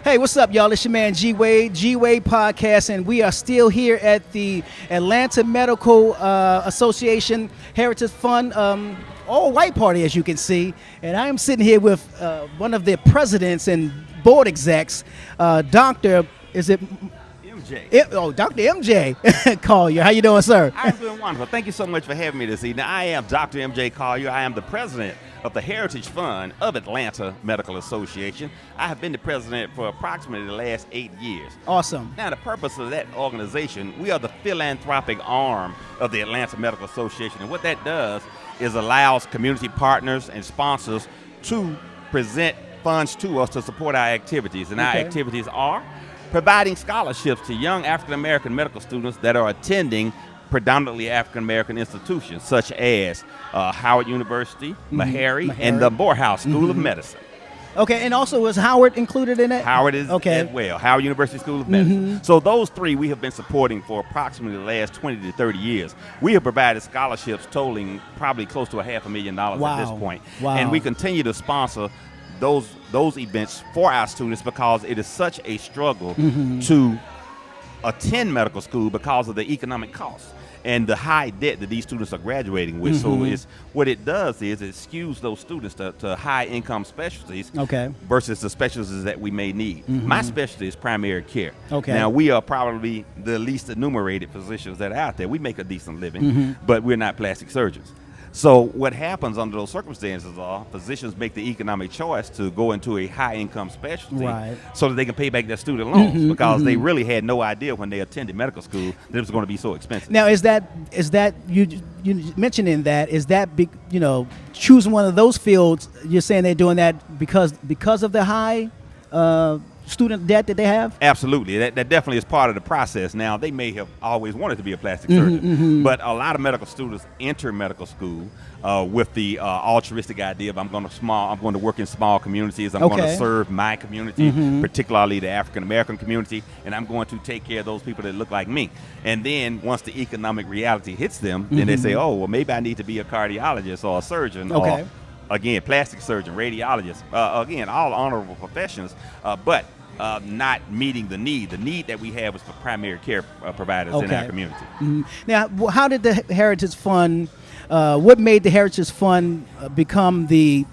Hey, what's up, y'all? It's your man G-Wade Podcast, and we are still here at the Atlanta Medical Association Heritage Fund all white party, as you can see. And I am sitting here with one of the presidents and board execs, Dr. Dr. MJ Collier. How you doing, sir? I'm doing wonderful. Thank you so much for having me this evening. I am Dr. MJ Collier. I am the president of the Heritage Fund of Atlanta Medical Association. I have been the president for approximately the last 8 years. Awesome. Now, the purpose of that organization, we are the philanthropic arm of the Atlanta Medical Association. And what that does is allows community partners and sponsors to present funds to us to support our activities. And our activities are providing scholarships to young African-American medical students that are attending predominantly African-American institutions, such as Howard University, Meharry, and the Morehouse School of Medicine. Okay, and also is Howard included in it? Howard is as well, Howard University School of Medicine. So those three we have been supporting for approximately the last 20 to 30 years. We have provided scholarships totaling probably close to $500,000 at this point. And we continue to sponsor those events for our students because it is such a struggle to attend medical school because of the economic costs and the high debt that these students are graduating with. So what it does is it skews those students to high income specialties versus the specialties that we may need. My specialty is primary care. Now, we are probably the least enumerated physicians that are out there. We make a decent living, but we're not plastic surgeons. So what happens under those circumstances are physicians make the economic choice to go into a high-income specialty so that they can pay back their student loans because they really had no idea when they attended medical school that it was going to be so expensive. Now, is that you mentioning that, is that choosing one of those fields, you're saying they're doing that because of the high student debt that they have? Absolutely. That definitely is part of the process. Now, they may have always wanted to be a plastic surgeon, but a lot of medical students enter medical school with the altruistic idea of I'm going to work in small communities, I'm going to serve my community, particularly the African American community, and I'm going to take care of those people that look like me. And then once the economic reality hits them, then they say, oh, well, maybe I need to be a cardiologist or a surgeon or again, plastic surgeon, radiologist, again, all honorable professions, but not meeting the need. The need that we have is for primary care providers in our community. Now, how did the Heritage Fund, what made the Heritage Fund become the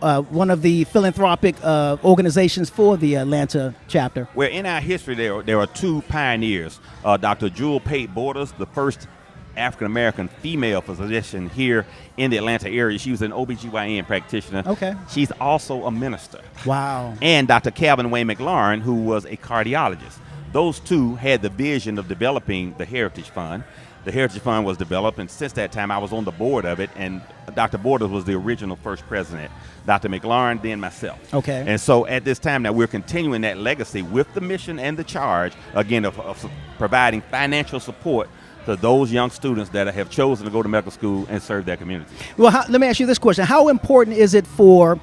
one of the philanthropic organizations for the Atlanta chapter? Well, in our history, there are two pioneers. Dr. Jewel Pate Borders, the first African-American female physician here in the Atlanta area. She was an OBGYN practitioner. She's also a minister. Wow. And Dr. Calvin Wayne McLaurin, who was a cardiologist. Those two had the vision of developing the Heritage Fund. The Heritage Fund was developed, and since that time, I was on the board of it, and Dr. Borders was the original first president. Dr. McLaurin, then myself. And so at this time now, we're continuing that legacy with the mission and the charge, again, of providing financial support to those young students that have chosen to go to medical school and serve their community. Well, let me ask you this question. How important is it for,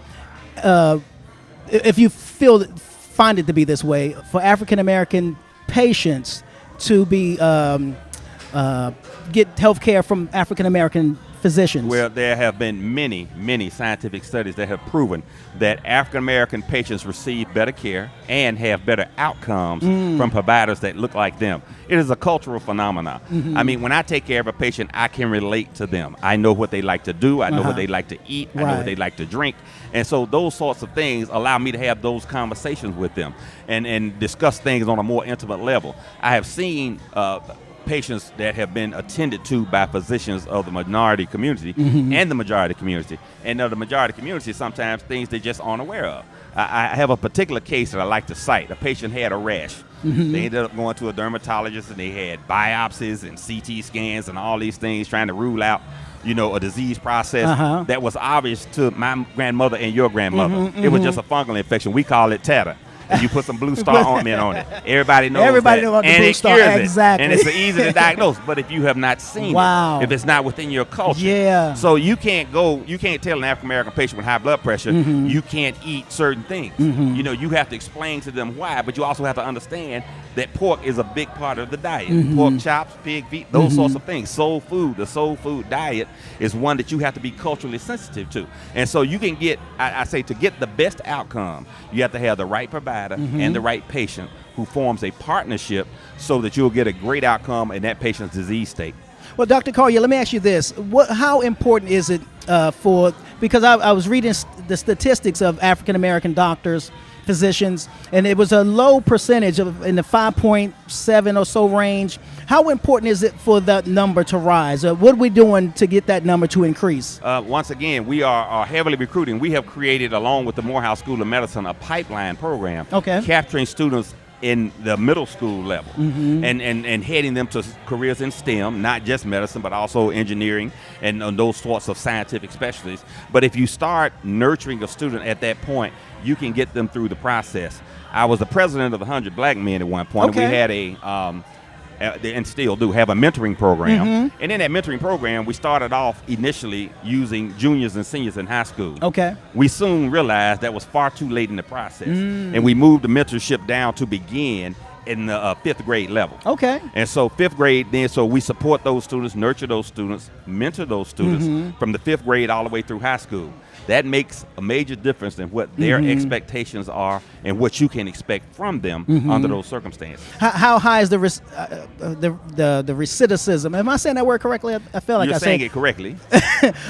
if you find it to be this way, for African-American patients to be get health care from African-American physicians? Well, there have been many scientific studies that have proven that African-American patients receive better care and have better outcomes from providers that look like them. It is a cultural phenomenon. I mean, when I take care of a patient, I can relate to them. I know what they like to do. I know what they like to eat. I know what they like to drink. And so those sorts of things allow me to have those conversations with them and discuss things on a more intimate level. I have seen patients that have been attended to by physicians of the minority community and the majority community. And of the majority community, sometimes things they just aren't aware of. I have a particular case that I like to cite. A patient had a rash. They ended up going to a dermatologist, and they had biopsies and CT scans and all these things trying to rule out a disease process that was obvious to my grandmother and your grandmother. It was just a fungal infection. We call it tatter. And you put some Blue Star ointment on it. Everybody knows Everybody that. knows and the Blue Star. Exactly. And it's easy to diagnose. But if you have not seen it, if it's not within your culture. So you can't tell an African-American patient with high blood pressure, you can't eat certain things. You have to explain to them why, but you also have to understand that pork is a big part of the diet. Pork chops, pig feet, those sorts of things. Soul food, the soul food diet is one that you have to be culturally sensitive to. And so you can get, I say, to get the best outcome, you have to have the right provider provider and the right patient who forms a partnership so that you'll get a great outcome in that patient's disease state. Well, Dr. Collier, let me ask you this. How important is it because I was reading the statistics of African-American doctors, physicians, and it was a low percentage in the 5.7 or so range. How important is it for that number to rise? What are we doing to get that number to increase? Once again, we are heavily recruiting. We have created, along with the Morehouse School of Medicine, a pipeline program capturing students in the middle school level and heading them to careers in STEM, not just medicine, but also engineering and those sorts of scientific specialties. But if you start nurturing a student at that point, you can get them through the process. I was the president of the 100 Black Men at one point, and we had and still do have a mentoring program. And in that mentoring program, we started off initially using juniors and seniors in high school. We soon realized that was far too late in the process, and we moved the mentorship down to begin in the 5th grade level. And so 5th grade, then, so we support those students, nurture those students, mentor those students from the 5th grade all the way through high school. That makes a major difference in what their expectations are and what you can expect from them under those circumstances. How high is the recidivism? Am I saying that word correctly? I feel like you're saying it correctly.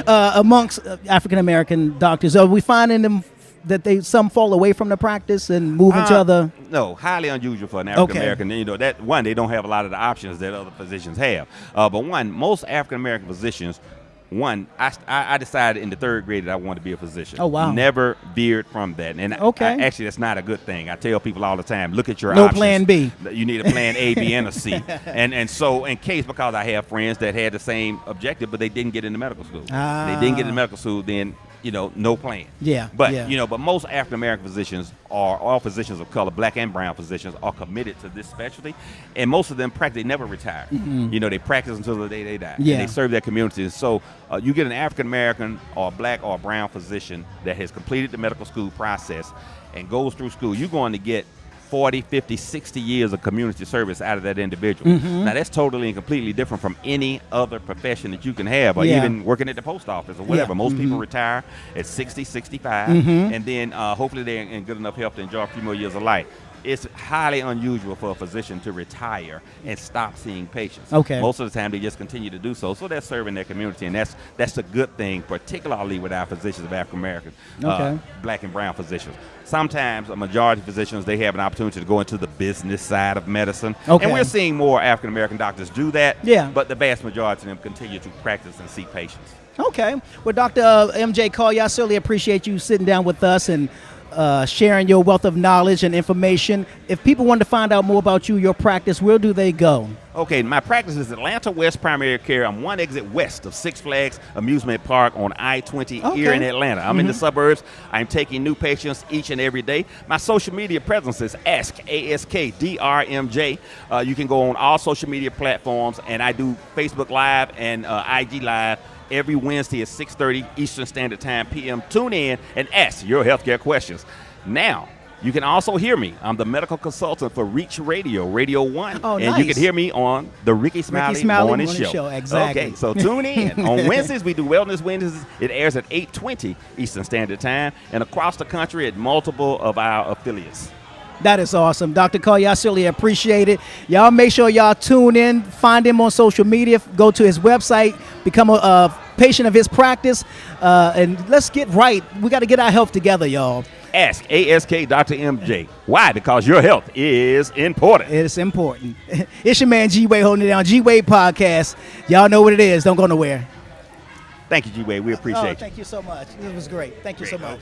Amongst African American doctors, are we finding them that some fall away from the practice and move into other? No, highly unusual for an African American. You know, that one, they don't have a lot of the options that other physicians have. But most African American physicians. I decided in the 3rd grade that I wanted to be a physician. Oh, wow. Never veered from that. And actually, that's not a good thing. I tell people all the time, look at your no options. plan B. You need a plan A, B, and a C. And so in case, because I have friends that had the same objective, but they didn't get into medical school. They didn't get into medical school, then, no plan. But most African American physicians all physicians of color, black and brown physicians, are committed to this specialty, and most of them practically never retire. They practice until the day they die. And they serve their communities. So you get an African American or black or brown physician that has completed the medical school process and goes through school, you're going to get 40, 50, 60 years of community service out of that individual. Now, that's totally and completely different from any other profession that you can have, or even working at the post office or whatever. Most people retire at 60, 65, and then hopefully they're in good enough health to enjoy a few more years of life. It's highly unusual for a physician to retire and stop seeing patients. Most of the time, they just continue to do so. So they're serving their community, and that's a good thing, particularly with our physicians of African American, black and brown physicians. Sometimes a majority of physicians, they have an opportunity to go into the business side of medicine, and we're seeing more African American doctors do that. But the vast majority of them continue to practice and see patients. Well, Dr. MJ Collier, I certainly appreciate you sitting down with us and sharing your wealth of knowledge and information. If people want to find out more about you, your practice, where do they go? My practice is Atlanta West Primary Care. I'm one exit west of Six Flags Amusement Park on I-20 here in Atlanta. I'm in the suburbs. I'm taking new patients each and every day. My social media presence is AskDRMJ. You can go on all social media platforms, and I do Facebook Live and IG Live every Wednesday at 6:30 Eastern Standard Time p.m. Tune in and ask your healthcare questions. Now, you can also hear me. I'm the medical consultant for Reach Radio, Radio 1. And you can hear me on the Rickey Smiley Morning Show. Exactly. So tune in. On Wednesdays, we do Wellness Wednesdays. It airs at 8:20 Eastern Standard Time and across the country at multiple of our affiliates. That is awesome. Dr. Collier, I certainly appreciate it. Y'all make sure y'all tune in, find him on social media, go to his website, become a patient of his practice, and let's get right. We got to get our health together, y'all. Ask Dr. MJ. Why? Because your health is important. It is important. It's your man G-Wade holding it down. G-Wade Podcast. Y'all know what it is. Don't go nowhere. Thank you, G-Wade. We appreciate you. Thank you so much. It was great. Thank you so much.